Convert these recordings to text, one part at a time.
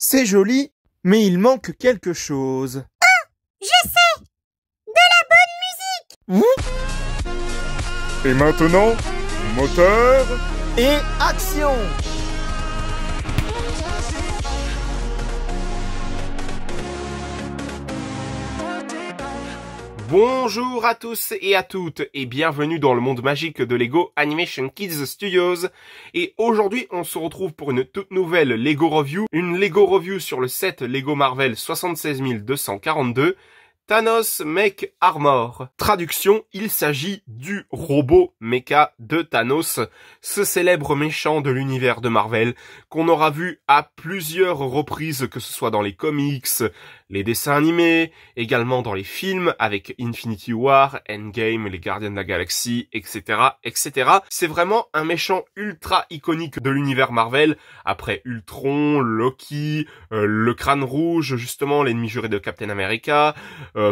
C'est joli, mais il manque quelque chose. Je sais! De la bonne musique! Et maintenant, moteur. Et action! Bonjour à tous et à toutes et bienvenue dans le monde magique de Lego Animation Kids Studios. Et aujourd'hui on se retrouve pour une toute nouvelle Lego Review, une Lego Review sur le set Lego Marvel 76242, Thanos Mech Armor. Traduction, il s'agit du robot mecha de Thanos, ce célèbre méchant de l'univers de Marvel qu'on aura vu à plusieurs reprises, que ce soit dans les comics, les dessins animés, également dans les films avec Infinity War, Endgame, les Gardiens de la Galaxie, etc., etc. C'est vraiment un méchant ultra iconique de l'univers Marvel, après Ultron, Loki, le Crâne Rouge, justement l'ennemi juré de Captain America,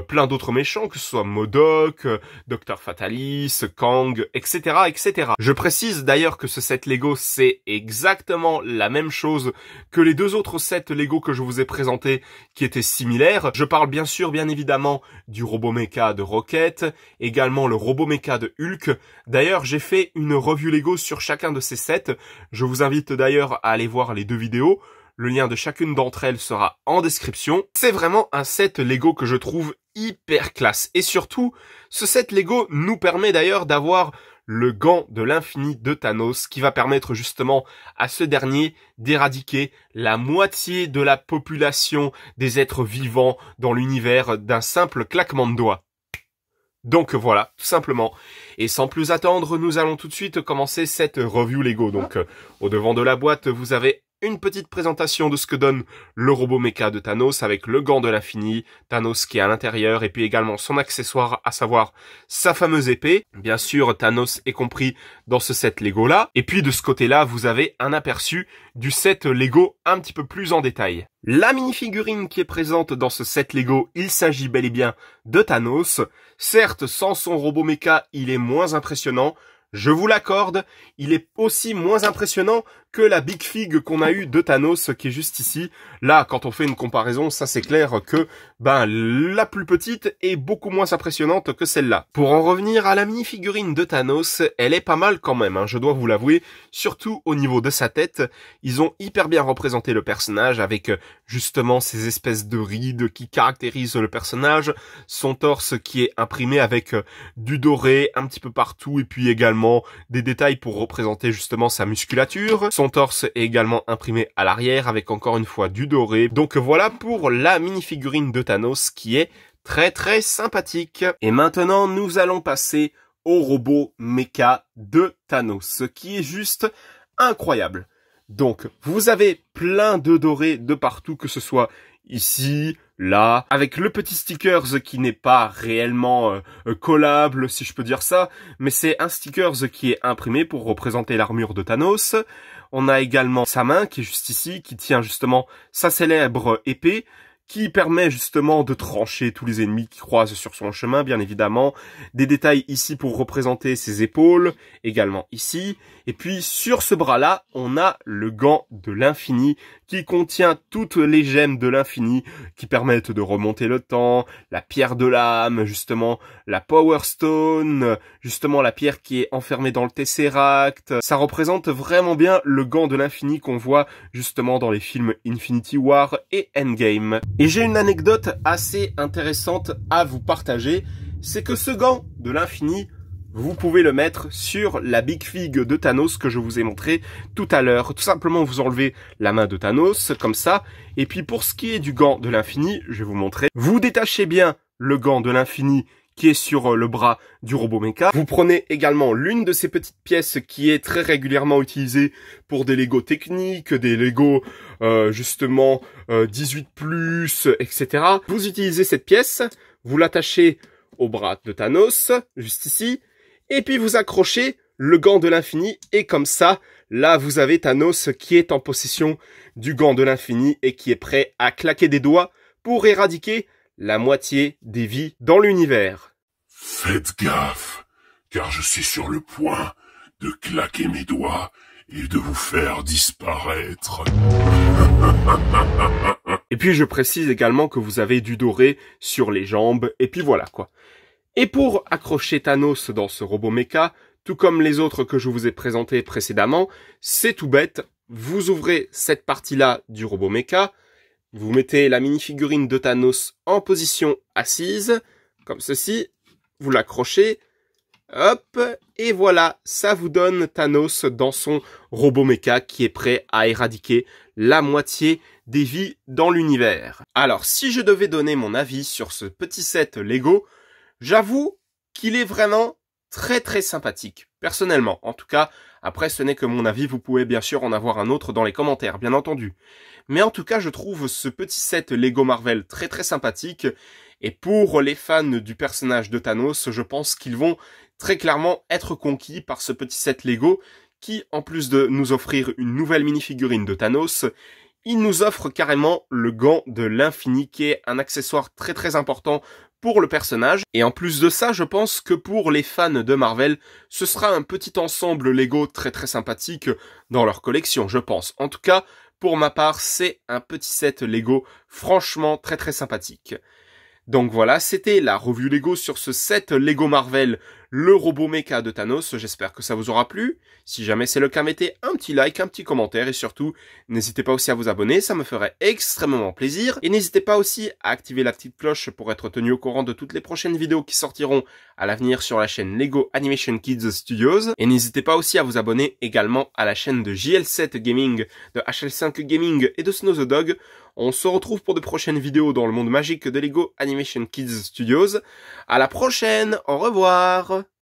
plein d'autres méchants, que ce soit MODOK, Dr. Fatalis, Kang, etc., etc. Je précise d'ailleurs que ce set Lego, c'est exactement la même chose que les deux autres sets Lego que je vous ai présentés, qui étaient similaires. Je parle bien sûr, bien évidemment, du robot mecha de Rocket, également le robot mecha de Hulk. D'ailleurs, j'ai fait une review Lego sur chacun de ces sets. Je vous invite d'ailleurs à aller voir les deux vidéos. Le lien de chacune d'entre elles sera en description. C'est vraiment un set Lego que je trouve hyper classe. Et surtout, ce set Lego nous permet d'ailleurs d'avoir le gant de l'infini de Thanos qui va permettre justement à ce dernier d'éradiquer la moitié de la population des êtres vivants dans l'univers d'un simple claquement de doigts. Donc voilà, tout simplement. Et sans plus attendre, nous allons tout de suite commencer cette review Lego. Donc au devant de la boîte, vous avez une petite présentation de ce que donne le robot mecha de Thanos avec le gant de l'infini, Thanos qui est à l'intérieur et puis également son accessoire, à savoir sa fameuse épée. Bien sûr, Thanos est compris dans ce set Lego là. Et puis de ce côté-là, vous avez un aperçu du set Lego un petit peu plus en détail. La mini-figurine qui est présente dans ce set Lego, il s'agit bel et bien de Thanos. Certes, sans son robot mecha, il est moins impressionnant. Je vous l'accorde, il est aussi moins impressionnant que la Big Fig qu'on a eu de Thanos qui est juste ici. Là, quand on fait une comparaison, ça c'est clair que la plus petite est beaucoup moins impressionnante que celle-là. Pour en revenir à la mini-figurine de Thanos, elle est pas mal quand même, hein, je dois vous l'avouer, surtout au niveau de sa tête. Ils ont hyper bien représenté le personnage avec justement ces espèces de rides qui caractérisent le personnage, son torse qui est imprimé avec du doré un petit peu partout et puis également des détails pour représenter justement sa musculature. Son torse est également imprimé à l'arrière avec encore une fois du doré. Donc voilà pour la mini-figurine de Thanos qui est très très sympathique. Et maintenant nous allons passer au robot mecha de Thanos qui est juste incroyable. Donc vous avez plein de dorés de partout, que ce soit ici, là, avec le petit stickers qui n'est pas réellement collable, si je peux dire ça, mais c'est un stickers qui est imprimé pour représenter l'armure de Thanos. On a également sa main qui est juste ici, qui tient justement sa célèbre épée, qui permet justement de trancher tous les ennemis qui croisent sur son chemin, bien évidemment. Des détails ici pour représenter ses épaules, également ici. Et puis sur ce bras-là, on a le gant de l'infini qui contient toutes les gemmes de l'infini qui permettent de remonter le temps, la pierre de l'âme, justement, la Power Stone, justement la pierre qui est enfermée dans le Tesseract. Ça représente vraiment bien le gant de l'infini qu'on voit justement dans les films Infinity War et Endgame. Et j'ai une anecdote assez intéressante à vous partager, c'est que ce gant de l'infini, vous pouvez le mettre sur la Big Fig de Thanos que je vous ai montré tout à l'heure. Tout simplement, vous enlevez la main de Thanos, comme ça. Et puis pour ce qui est du gant de l'infini, je vais vous montrer. Vous détachez bien le gant de l'infini qui est sur le bras du robot mecha. Vous prenez également l'une de ces petites pièces qui est très régulièrement utilisée pour des Lego techniques, des Lego justement 18+, etc. Vous utilisez cette pièce, vous l'attachez au bras de Thanos, juste ici, et puis vous accrochez le gant de l'infini, et comme ça, là vous avez Thanos qui est en possession du gant de l'infini et qui est prêt à claquer des doigts pour éradiquer la moitié des vies dans l'univers. Faites gaffe, car je suis sur le point de claquer mes doigts et de vous faire disparaître. Et puis je précise également que vous avez du doré sur les jambes, et puis voilà quoi. Et pour accrocher Thanos dans ce robot mecha, tout comme les autres que je vous ai présentés précédemment, c'est tout bête, vous ouvrez cette partie-là du robot mecha, vous mettez la mini-figurine de Thanos en position assise, comme ceci, vous l'accrochez, hop, et voilà, ça vous donne Thanos dans son robot mecha qui est prêt à éradiquer la moitié des vies dans l'univers. Alors, si je devais donner mon avis sur ce petit set Lego, j'avoue qu'il est vraiment très sympathique, personnellement. En tout cas, après ce n'est que mon avis, vous pouvez bien sûr en avoir un autre dans les commentaires, bien entendu. Mais en tout cas, je trouve ce petit set Lego Marvel très sympathique, et pour les fans du personnage de Thanos, je pense qu'ils vont très clairement être conquis par ce petit set Lego, qui, en plus de nous offrir une nouvelle mini-figurine de Thanos, il nous offre carrément le gant de l'infini, qui est un accessoire très important pour le personnage. Et en plus de ça, je pense que pour les fans de Marvel, ce sera un petit ensemble Lego très sympathique dans leur collection, je pense. En tout cas, pour ma part, c'est un petit set Lego franchement très sympathique. Donc voilà, c'était la review Lego sur ce set Lego Marvel, le robot mecha de Thanos. J'espère que ça vous aura plu. Si jamais c'est le cas, mettez un petit like, un petit commentaire et surtout, n'hésitez pas aussi à vous abonner, ça me ferait extrêmement plaisir. Et n'hésitez pas aussi à activer la petite cloche pour être tenu au courant de toutes les prochaines vidéos qui sortiront à l'avenir sur la chaîne Lego Animation Kids Studios. Et n'hésitez pas aussi à vous abonner également à la chaîne de JL7 Gaming, de HL5 Gaming et de Snow the Dog. On se retrouve pour de prochaines vidéos dans le monde magique de Lego Animation Kids Studios. À la prochaine, au revoir!